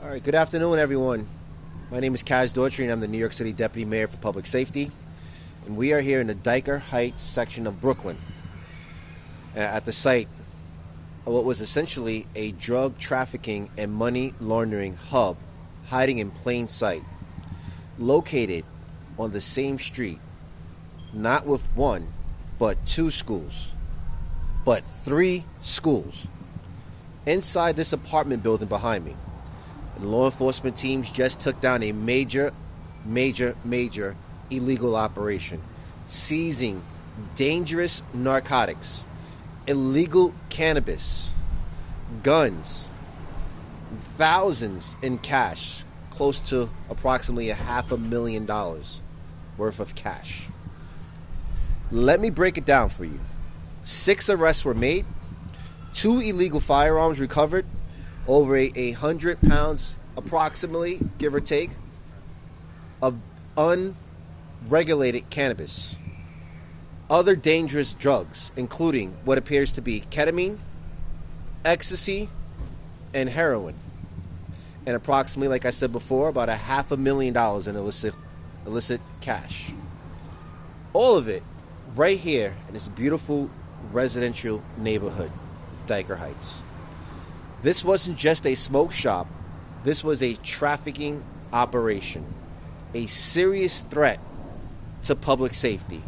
All right, good afternoon, everyone. My name is Daughtry, and I'm the New York City Deputy Mayor for Public Safety. And we are here in the Daughtry Heights section of Brooklyn at the site of what was essentially a drug trafficking and money laundering hub hiding in plain sight, located on the same street, not with one, but two schools, but three schools. Inside this apartment building behind me, the law enforcement teams just took down a major illegal operation, seizing dangerous narcotics, illegal cannabis, guns, thousands in cash, close to approximately $500,000 worth of cash. Let me break it down for you. 6 arrests were made, 2 illegal firearms recovered, over 100 pounds, approximately, give or take, of unregulated cannabis. Other dangerous drugs, including what appears to be ketamine, ecstasy, and heroin. And approximately, like I said before, about $500,000 in illicit cash. All of it right here in this beautiful residential neighborhood, Daughtry Heights. This wasn't just a smoke shop. This was a trafficking operation, a serious threat to public safety.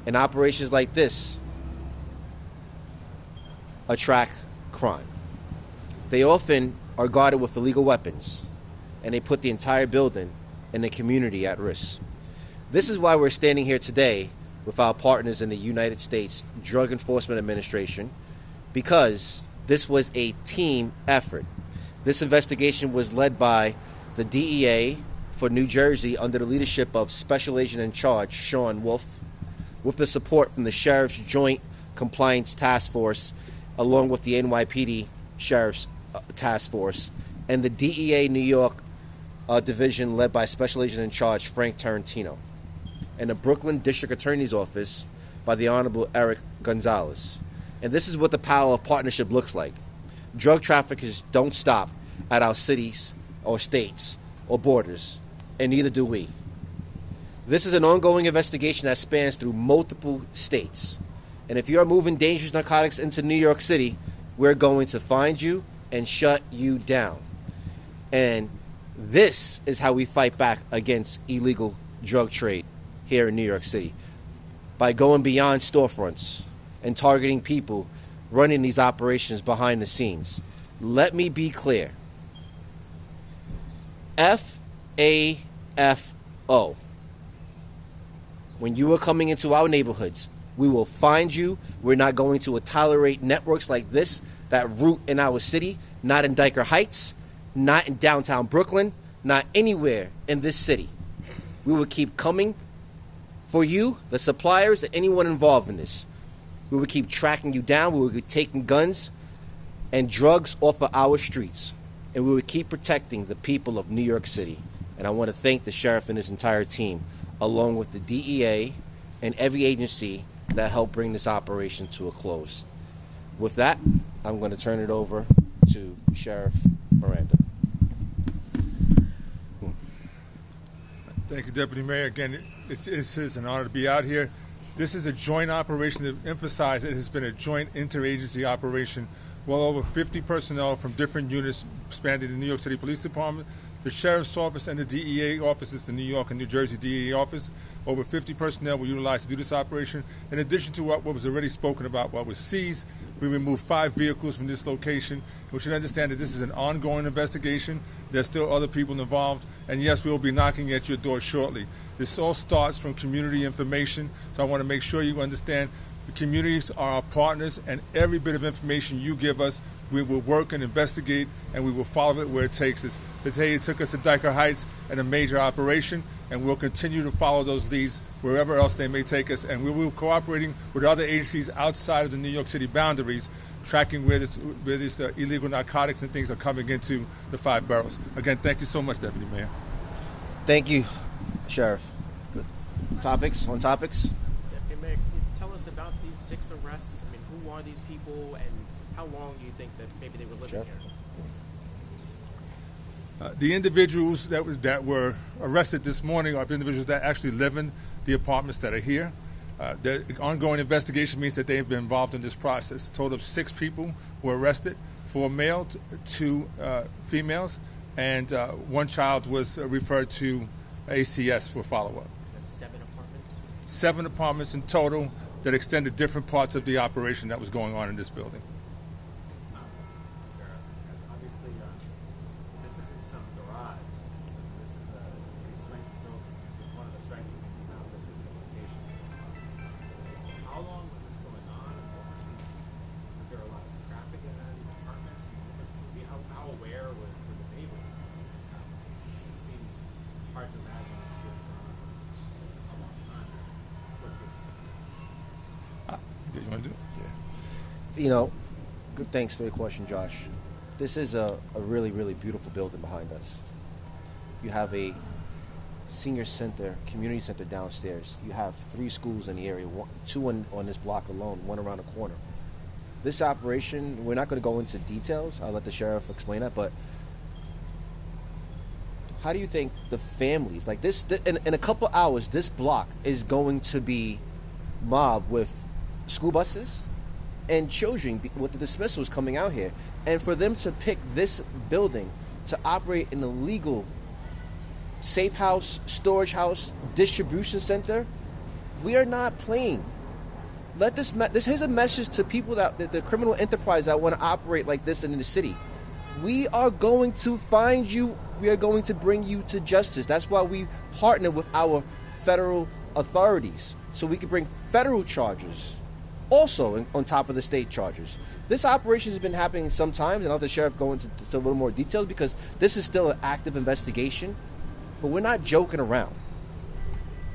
And operations like this attract crime. They often are guarded with illegal weapons, and they put the entire building and the community at risk. This is why we're standing here today with our partners in the United States Drug Enforcement Administration, because this was a team effort. This investigation was led by the DEA for New Jersey under the leadership of Special Agent in Charge Sean Wolf, with the support from the Sheriff's Joint Compliance Task Force, along with the NYPD Sheriff's Task Force, and the DEA New York Division led by Special Agent in Charge Frank Tarantino, and the Brooklyn District Attorney's Office by the Honorable Eric Gonzalez. And this is what the power of partnership looks like. Drug traffickers don't stop at our cities or states or borders, and neither do we. This is an ongoing investigation that spans through multiple states. And if you are moving dangerous narcotics into New York City, we're going to find you and shut you down. And this is how we fight back against illegal drug trade here in New York City, by going beyond storefronts and targeting people running these operations behind the scenes. Let me be clear. FAFO. When you are coming into our neighborhoods, we will find you. We're not going to tolerate networks like this that root in our city, not in Daughtry Heights, not in downtown Brooklyn, not anywhere in this city. We will keep coming for you, the suppliers, and anyone involved in this. We will keep tracking you down. We will be taking guns and drugs off of our streets. And we will keep protecting the people of New York City. And I want to thank the sheriff and his entire team, along with the DEA and every agency that helped bring this operation to a close. With that, I'm going to turn it over to Sheriff Miranda. Thank you, Deputy Mayor. Again, it is an honor to be out here. This is a joint operation. To emphasize, it has been a joint interagency operation. Well over 50 personnel from different units spanning the New York City Police Department, the Sheriff's Office, and the DEA offices, the New York and New Jersey DEA office. Over 50 personnel were utilized to do this operation. In addition to what was already spoken about, what was seized, we removed 5 vehicles from this location. We should understand that this is an ongoing investigation. There's still other people involved. And yes, we will be knocking at your door shortly. This all starts from community information. So I want to make sure you understand the communities are our partners, and every bit of information you give us, we will work and investigate, and we will follow it where it takes us. Today it took us to Daughtry Heights and a major operation, and we'll continue to follow those leads wherever else they may take us, and we will be cooperating with other agencies outside of the New York City boundaries, tracking where these illegal narcotics and things are coming into the 5 boroughs. Again, thank you so much, Deputy Mayor. Thank you, Sheriff. Topics? Deputy Mayor, can you tell us about these 6 arrests? I mean, who are these people, and how long do you think that maybe they were living here? The individuals that were arrested this morning are individuals that actually live in the apartments that are here. The ongoing investigation means that they have been involved in this process. A total of 6 people were arrested, 4 male, 2 females, and 1 child was referred to ACS for follow-up. 7 apartments? 7 apartments in total that extended different parts of the operation that was going on in this building. Obviously, this isn't some garage. This is a pretty strength building. One of the strength things about this is the location of this house. How long was this going on? Was there a lot of traffic in these apartments? How aware were the neighbors of this happening? It seems hard to imagine this going on a long time. You want to do it? You know, good. Thanks for your question, Josh. This is a really, really beautiful building behind us. You have a senior center, community center downstairs. You have 3 schools in the area, 2 on this block alone, 1 around the corner. This operation, we're not going to go into details. I'll let the sheriff explain that, but how do you think the families, like this, in a couple hours, this block is going to be mobbed with school buses and children with the dismissals coming out here, and for them to pick this building to operate an illegal safe house, storage house, distribution center, we are not playing. Let this is a message to people that the criminal enterprise that want to operate like this in the city. We are going to find you. We are going to bring you to justice. That's why we partner with our federal authorities, so we can bring federal charges also on top of the state charges. This operation has been happening sometimes, and I'll let the sheriff go into a little more details because this is still an active investigation, but we're not joking around.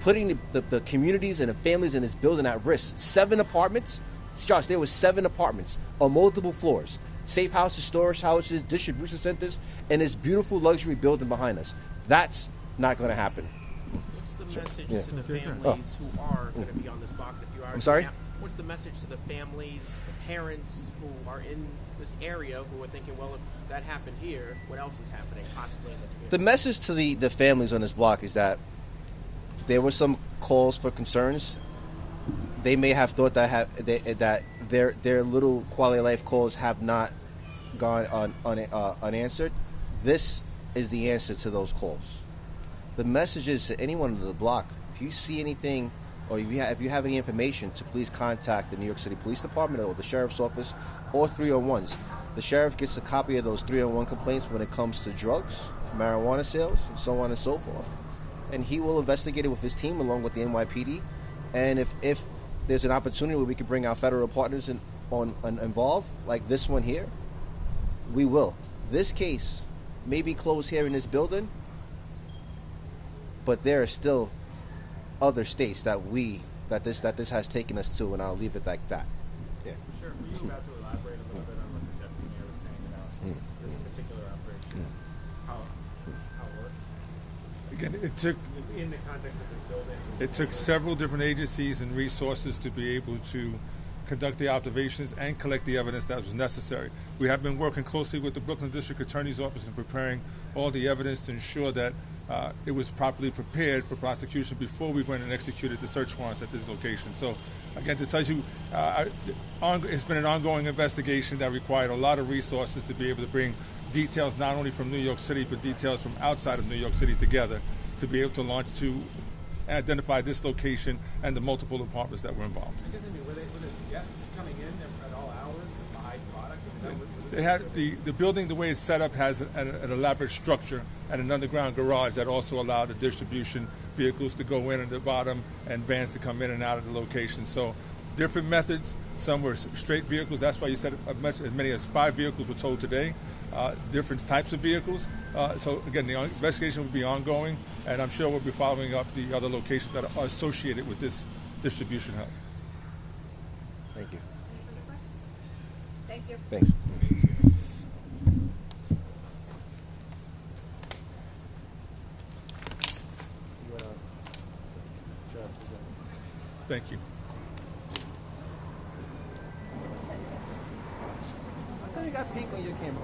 Putting the communities and the families in this building at risk. 7 apartments. Josh, there were 7 apartments on multiple floors. Safe houses, storage houses, distribution centers, and this beautiful luxury building behind us. That's not going to happen. What's the message to the families who are going to be on this block in a few hours? I'm sorry? What's the message to the families, the parents who are in this area who are thinking, well, if that happened here, what else is happening possibly in the community? The message to the families on this block is that there were some calls for concerns. They may have thought that their little quality of life calls have not gone unanswered. This is the answer to those calls. The message is to anyone on the block: if you see anything, or if you have any information, to please contact the New York City Police Department or the Sheriff's Office or 301s. The Sheriff gets a copy of those 301 complaints when it comes to drugs, marijuana sales, and so on and so forth. And he will investigate it with his team along with the NYPD. And if there's an opportunity where we can bring our federal partners involved, like this one here, we will. This case may be closed here in this building, but there are still other states that this has taken us to, and I'll leave it like that. Yeah. Sure. Were you about to elaborate a little bit on what the deputy mayor was saying about this particular operation? How it works? Again, it took In the context of this building. It took several different agencies and resources to be able to conduct the observations and collect the evidence that was necessary. We have been working closely with the Brooklyn District Attorney's Office in preparing all the evidence to ensure that it was properly prepared for prosecution before we went and executed the search warrants at this location. So, again, to tell you, it's been an ongoing investigation that required a lot of resources to be able to bring details not only from New York City, but details from outside of New York City together to be able to launch to identify this location and the multiple apartments that were involved. I guess, were the guests coming in at all hours to buy product? They had the building, the way it's set up, has an elaborate structure and an underground garage that also allowed the distribution vehicles to go in at the bottom and vans to come in and out of the location. So different methods. Some were straight vehicles. That's why you said as many as 5 vehicles were told today. Different types of vehicles. So again, the investigation will be ongoing, and I'm sure we'll be following up the other locations that are associated with this distribution hub. Thank you. Any further questions? Thank you. Thanks. Thank you. I thought you got pink on your camera.